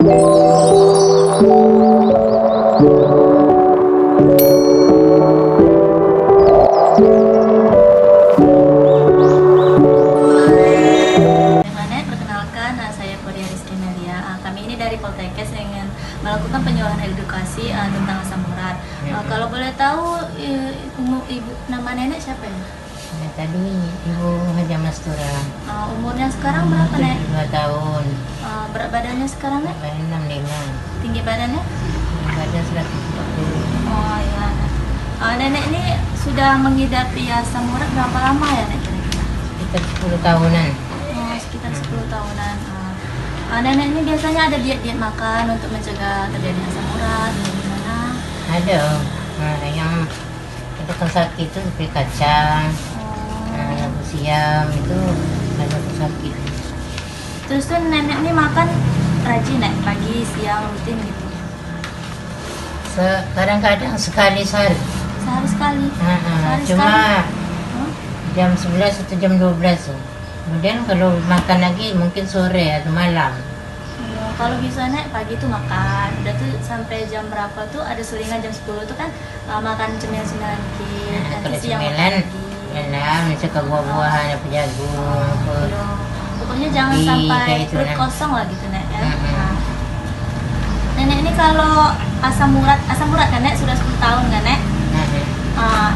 Kami ini dari Poltekkes ingin melakukan penyuluhan edukasi tentang asam urat. Kalau boleh tahu ibu nama nenek siapa ya? Ya, tadi Ibu Haja Mastura. Umurnya sekarang berapa nek? 2 tahun. Berat badannya sekarang nek? 65. Tinggi badannya? Badan 140. Oh ya. Nenek ini sudah mengidapi asam urat berapa lama ya nek kira-kira? Sekitar 10 tahunan. Sekitar 10 tahunan. Nenek ini biasanya ada diet-diet makan untuk mencegah terjadi asam urat atau gimana? Ada. Yang itu kan sakit itu seperti kacang, labu siam itu ada sakit. Terus tuh nenek ini makan rajin nek pagi, siang, rutin gitu? Kadang-kadang sekali sehari. Sehari sekali? Sehari Cuma sekali? jam 11 atau jam 12 tuh. Kemudian kalau makan lagi mungkin sore atau malam. Kalau bisa nek pagi tuh makan, udah tuh sampai jam berapa tuh ada selingan jam 10 tuh kan makan cemilan-cemilan dikit. Kalau Nanti siang cemilan, makan lagi. misalkan buah-buahan, apa jagung, Pokoknya jangan sampai gitu, perut Nek. kosong lah gitu nek ya. Nenek ini kalau asam urat kan nek sudah 10 tahun kan nek?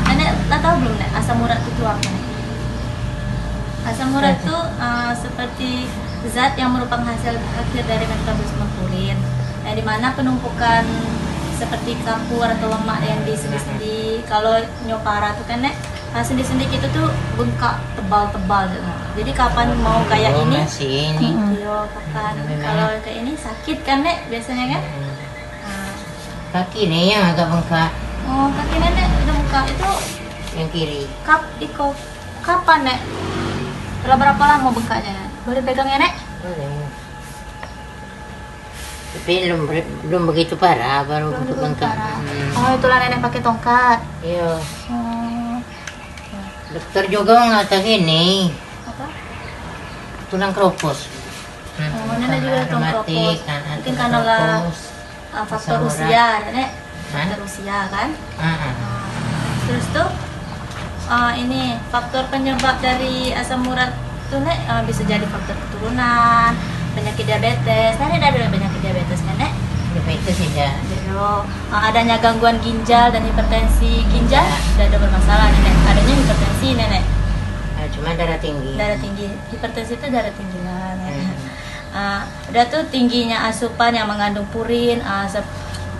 Nenek tahu belum nek asam urat itu apa nek? Asam urat itu seperti zat yang merupakan hasil akhir dari metabolisme purin. Di mana penumpukan seperti kapur atau lemak yang di sendi-sendi. Kalau nyopara tuh kan nek, sendi-sendi itu tuh bengkak tebal-tebal gitu. Jadi kapan mau kayak ini? Masih ini. Iya, kapan. Kalau kayak ini sakit kan nek biasanya kan? Kaki nih yang agak bengkak, Oh, kaki nenek udah bengkak itu yang kiri. kapan nek? Udah berapa lama bengkaknya? Boleh pegang ya nek? Boleh. Tapi belum begitu parah, baru Belum untuk dulu bengkak. parah. Oh, itulah nenek pakai tongkat. Iya. Oh, Dokter juga mengatakan ini apa? tulang keropos. Oh, nenek juga ada tulang keropos. Mungkin karena faktor asam usia, urat. nenek. Faktor usia kan? Terus tuh ini faktor penyebab dari asam urat tuh nek bisa jadi faktor keturunan, penyakit diabetes. Nenek ada penyakit diabetes kan nek? Diabetes tidak. Adanya gangguan ginjal dan hipertensi ginjal sudah ada bermasalah nenek. Adanya hipertensi nenek. Cuma darah tinggi. Darah tinggi. Hipertensi itu darah tinggi lah nenek. Udah tuh tingginya asupan yang mengandung purin,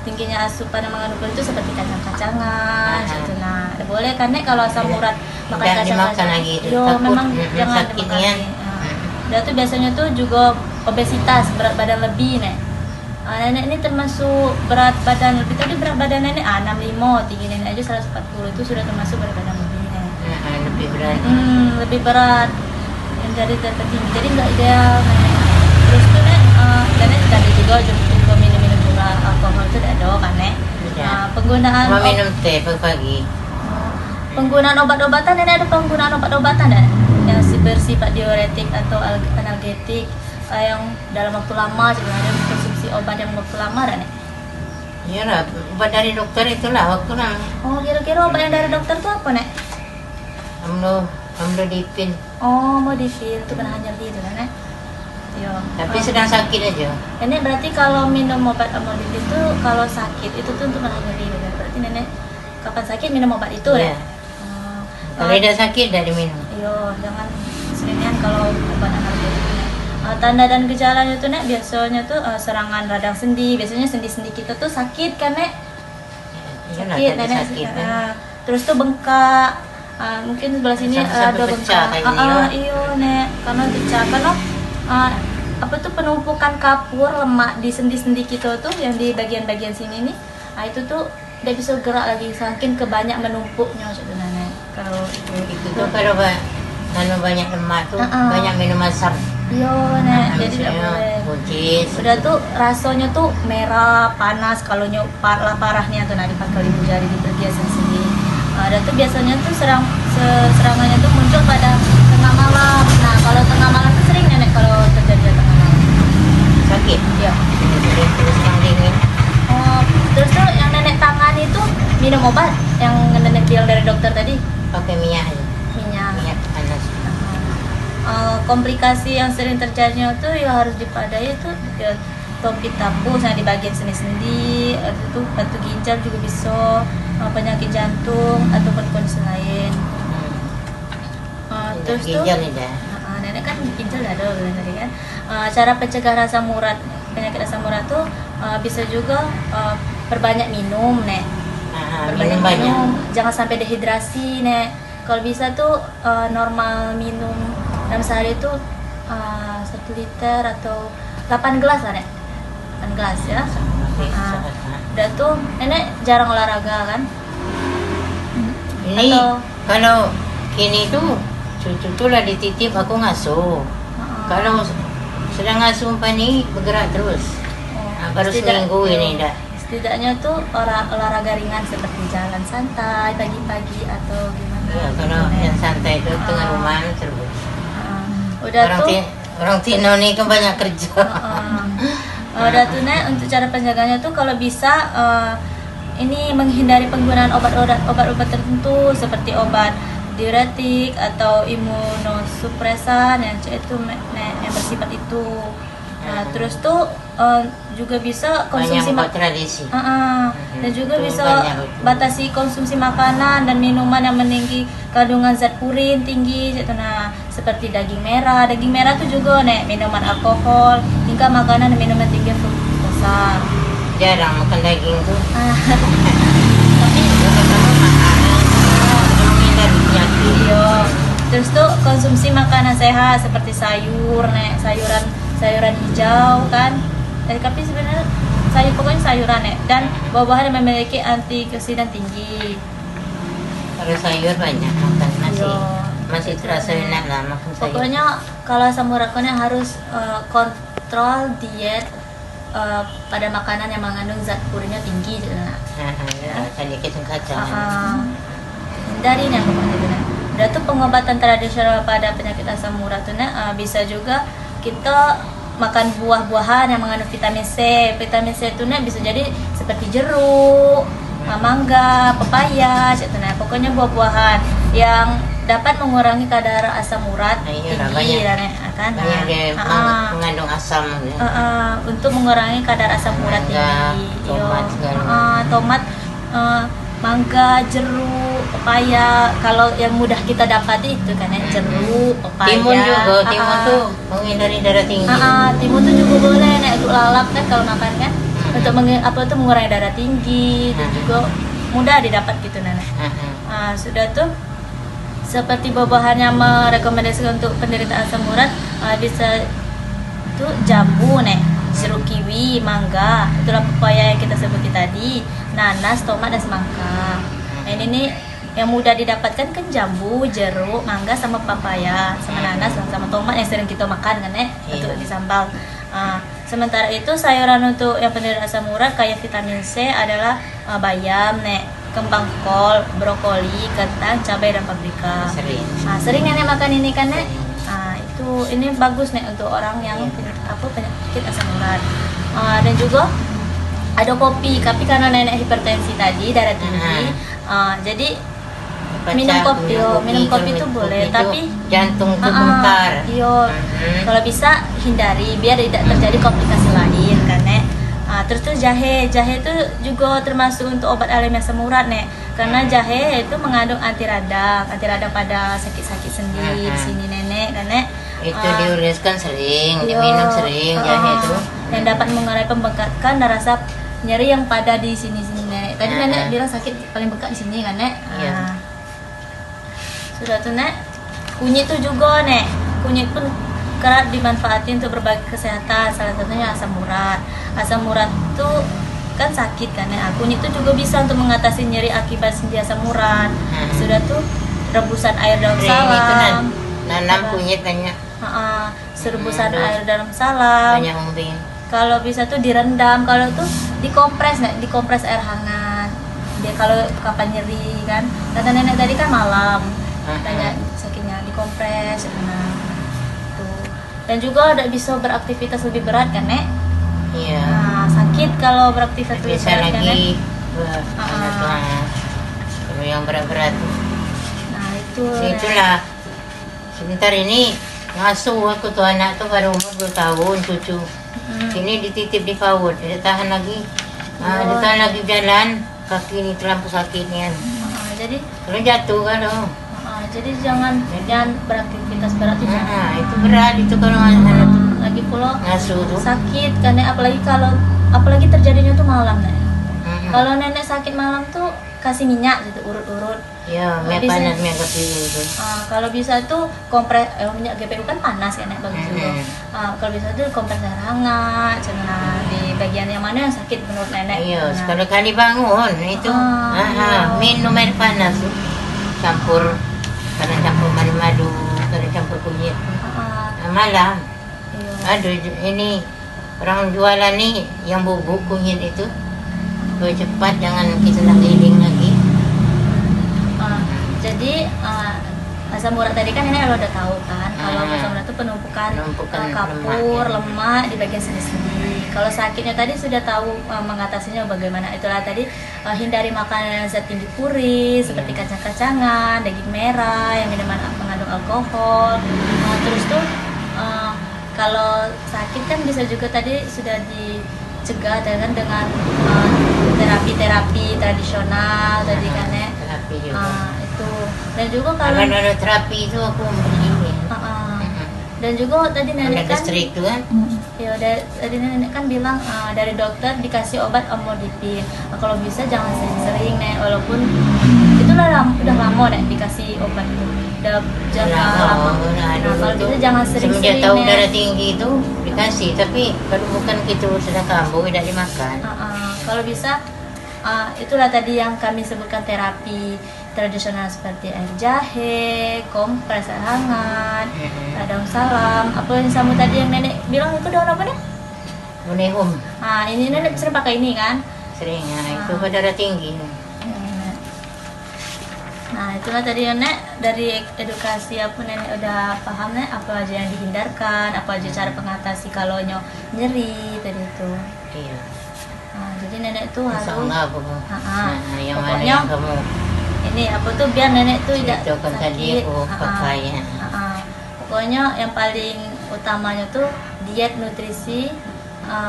tingginya asupan yang mengandung purin itu seperti kacang-kacangan gitu. Nah, boleh kan nek kalau asam urat makan Jangan dimakan kacang-kacang lagi itu. yo Takut memang jangan sakitnya. dimakan. Udah tuh biasanya tuh juga obesitas, berat badan lebih nek. Nenek ini termasuk berat badan lebih, tadi berat badan nenek 65, tinggi nenek aja 140 itu sudah termasuk berat badan lebih nek. Lebih berat. Lebih berat yang dari tertinggi, jadi nggak ideal nek. Terus tuh nek, nenek tadi juga minum-minum juga alkohol itu tidak ada kan nek. Penggunaan Cuma minum teh pagi-pagi. penggunaan obat-obatan, nenek ada penggunaan obat-obatan nek yang bersifat diuretik atau analgetik yang dalam waktu lama, sebenarnya konsumsi obat yang waktu lama nek. Iya lah, obat dari dokter itulah waktu lama. Oh, kira-kira obat yang dari dokter tuh apa nek? Amlodipin. Oh, modifin itu menahan nyeri itu kan nek. Yo. Tapi sedang sakit aja. Nenek berarti kalau minum obat amlodipin itu kalau sakit itu tuh untuk menahan nyeri gitu. Berarti nenek kapan sakit minum obat itu Iya. ya? Kalau tidak sakit tidak diminum. Yo, jangan seringan kalau obat analgetik. Tanda dan gejalanya tuh nek biasanya tuh serangan radang sendi. Biasanya sendi-sendi kita tuh sakit kan nek? Iya lah, Sakit tadi nenek. sakit. Terus tuh bengkak. Mungkin sebelah sini Sampai ada pecah bengkak. kayaknya. Iya nek, karena pecah karena apa tuh penumpukan kapur lemak di sendi-sendi kita tuh yang di bagian-bagian sini nih. Itu tuh tidak bisa gerak lagi saking kebanyak menumpuknya sebenarnya. Kalau Itu tuh kalau banyak lemak tuh banyak minum asam. iya nek, jadi tidak boleh. Buncis. Udah tuh rasanya tuh merah, panas kalau parahnya tuh di pangkal ibu jari di bagian sendi. Ada tuh biasanya tuh serangannya tuh muncul pada tengah malam. Nah kalau tengah malam tuh sering nenek kalau terjadi tengah malam. sakit. Ya. Sering terus yang dingin. Oh, terus tuh yang nenek tangan itu minum obat yang nenek bilang dari dokter tadi, Pakai minyak aja. minyak. Panas. Komplikasi yang sering terjadinya tuh ya harus dipadai itu ya tompit tapu di bagian sendi-sendi, itu batu ginjal juga bisa, penyakit jantung ataupun kondisi lain. Terus tuh Ginjal nih dah. nenek kan ginjal ada bilang tadi kan. Cara pencegahan asam urat, penyakit asam urat tuh bisa juga perbanyak minum nek. Minum banyak. Jangan sampai dehidrasi nek. Kalau bisa tuh normal minum dalam sehari itu 1 liter atau 8 gelas lah nek. 8 gelas ya. Udah tuh nenek jarang olahraga kan. Ini Atau- kalau kini tuh cucu tuh lah dititip aku ngasuh. Kalau sedang ngasuh nih bergerak terus. Baru seminggu ini dah. Setidaknya tuh olahraga ringan seperti jalan santai pagi-pagi atau gimana. Ya, kalau gitu, Nek. yang santai itu tengah rumah terus. Udah tuh Orang Tino nih kan banyak kerja. udah tuh Nek, untuk cara penjaganya tuh kalau bisa ini menghindari penggunaan obat-obat tertentu seperti obat diuretik atau imunosupresan yang itu yang bersifat itu. Nah, terus tuh juga bisa konsumsi Banyak obat tradisi. dan juga Itu bisa banyak itu. batasi konsumsi makanan dan minuman yang memiliki kandungan zat purin tinggi gitu. Nah, seperti daging merah tuh juga minuman alkohol hingga makanan dan minuman tinggi fruktosa. Jarang makan daging tuh. Tapi Menghindari penyakit. iya. Terus tuh konsumsi makanan sehat seperti sayuran hijau kan. Tapi sebenarnya pokoknya sayuran dan buah-buahan yang memiliki antioksidan tinggi. Kalau sayur banyak makan Iya. masih terasa enak lah makan sayur. Pokoknya kalau asam uratnya harus kontrol diet pada makanan yang mengandung zat purinnya tinggi gitu. Sedikit kacang. Hindari nih pokoknya gitu. Udah tuh pengobatan tradisional pada penyakit asam urat tuh bisa juga kita makan buah-buahan yang mengandung vitamin C. Vitamin C itu bisa jadi seperti jeruk, mangga, pepaya, gitu. Nah, pokoknya buah-buahan yang dapat mengurangi kadar asam urat tinggi kan. Banyak dia mengandung asam. Untuk mengurangi kadar asam urat Mangga, tinggi. tomat, Tomat, mangga, jeruk, pepaya. Kalau yang mudah kita dapati itu kan jeruk, pepaya. Timun juga, timun tuh menghindari darah tinggi. Timun tuh juga boleh untuk lalap kan kalau makan kan. Untuk mengurangi darah tinggi dan juga mudah didapat gitu nenek. Sudah tuh seperti buah-buahan yang merekomendasikan untuk penderita asam urat bisa tuh jambu jeruk kiwi, mangga, itulah pepaya yang kita sebutin tadi, nanas, tomat dan semangka. Nah, ini nih yang mudah didapatkan kan jambu, jeruk, mangga sama pepaya, sama nanas sama tomat yang sering kita makan kan untuk disambal. Sementara itu sayuran untuk yang penderita asam urat kayak vitamin C adalah bayam, kembang kol, brokoli, kentang, cabai dan paprika. Sering nenek makan ini kan ini bagus untuk orang yang penyakit asam urat. Dan juga ada kopi, tapi karena nenek hipertensi tadi, darah tinggi, jadi minum kopi itu boleh, tapi jantung tuh bengkar. Kalau bisa hindari biar tidak terjadi komplikasi lain kan terus tuh jahe itu juga termasuk untuk obat alami asam urat karena jahe itu mengandung anti radang pada sakit-sakit sendi di sini nenek kan itu diuriskan sering, diminum sering jahe itu yang dapat mengurangi pembengkakan dan rasa nyeri yang pada di sini nenek. Tadi nenek bilang sakit paling bengkak di sini kan sudah tuh kunyit tuh juga kunyit pun kerap dimanfaatkan untuk berbagai kesehatan, salah satunya asam urat tuh kan sakit kan kunyit tuh juga bisa untuk mengatasi nyeri akibat sendi asam urat. Sudah tuh rebusan air daun salam, nanam kunyit banyak, serebusan air dalam salam banyak umbing. Kalau bisa tuh direndam, kalau tuh dikompres air hangat dia kalau kapan nyeri kan. Kata nenek tadi kan malam banyak sakitnya, dikompres tuh. Dan juga udah bisa beraktivitas lebih berat kan Iya. Nah, sakit kalau beraktivitas Bisa berat kan, Nek? lagi kalau yang berat-berat. Nah, itu. Itulah. Sebentar ini ngasuh aku tuh anak tuh baru umur 2 tahun cucu. Ini dititip di PAUD, dia tahan lagi. Dia tahan lagi jalan, kaki ini terlampau sakit nih. Jadi Kalau jatuh kalau. jadi jangan beraktivitas berat itu. Itu berat itu kalau anak tuh Lagi pula ngasuh tuh. sakit kan, Nek, apalagi terjadinya tuh malam, Nek. Kalau nenek sakit malam tuh kasih minyak gitu urut-urut. Ya, minyak Bisa. panas minyak kopi itu. Kalau bisa tuh minyak GPU kan panas kan, Nek, bagus juga. Kalau bisa tuh kompres air hangat, cina di bagian yang mana yang sakit menurut nenek. Iya, Nah, sekali kali bangun itu. Iya. Minum air panas tuh. Kadang campur madu, kadang campur kunyit. Malam. iya. Aduh, ini orang jualan nih yang bubuk kunyit itu. Supaya cepat, jangan kita nak giling lagi. Jadi asam urat tadi kan nenek udah tahu kan, kalau asam urat itu penumpukan kapur, lemak di bagian sendi-sendi. Kalau sakitnya tadi sudah tahu mengatasinya bagaimana. Itulah tadi hindari makanan yang zat tinggi puri seperti kacang-kacangan, daging merah, yang minuman mengandung alkohol. Terus tuh kalau sakit kan bisa juga tadi sudah dicegah kan dengan terapi-terapi tradisional tadi kan, Nek. Terapi juga. Itu. Dan juga kalau ada terapi itu aku beli ini. dan juga tadi nenek kan Gastrik itu kan. ya tadi nenek kan bilang dari dokter dikasih obat amlodipin. Kalau bisa jangan sering-sering, Nek, walaupun itulah udah lama, Nek, dikasih obat itu. Udah lama. Nah, kalau bisa jangan sering-sering. Semenjak tahu Nek. darah tinggi itu dikasih, tapi kalau bukan gitu sedang kambuh tidak dimakan. Kalau bisa itulah tadi yang kami sebutkan terapi tradisional seperti air jahe, kompres air hangat, daun salam. Apa yang sama tadi yang nenek bilang itu daun apa, Nek? Bonehum Ini nenek sering pakai ini kan? sering, itu pada darah tinggi. Nah, itulah tadi ya, Nek, dari edukasi apa nenek udah paham, Nek, apa aja yang dihindarkan, apa aja cara pengatasi kalau nyeri tadi itu. Iya. Jadi nenek tuh harus Enggak aku. Yang mana pokoknya yang kamu ini apa tuh biar nenek tuh tidak itu kan tadi aku pakai ya. Pokoknya yang paling utamanya tuh diet nutrisi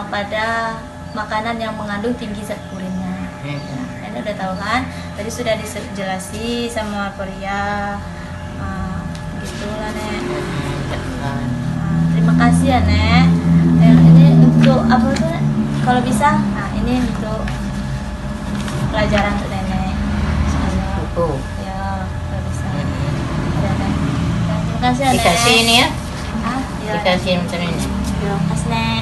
pada makanan yang mengandung tinggi zat purinnya. Nenek udah tahu kan? Tadi sudah dijelasi sama Korea. Gitulah, Nek. Terima kasih ya, Nek. Ini untuk apa tuh, Nek? Kalau bisa, ini untuk pelajaran untuk nenek. Ya, kalau bisa. Ya, Nek. Terima kasih ya, Nek. Dikasih ini ya? Ya. Dikasih macam ini. Terima kasih, Nek.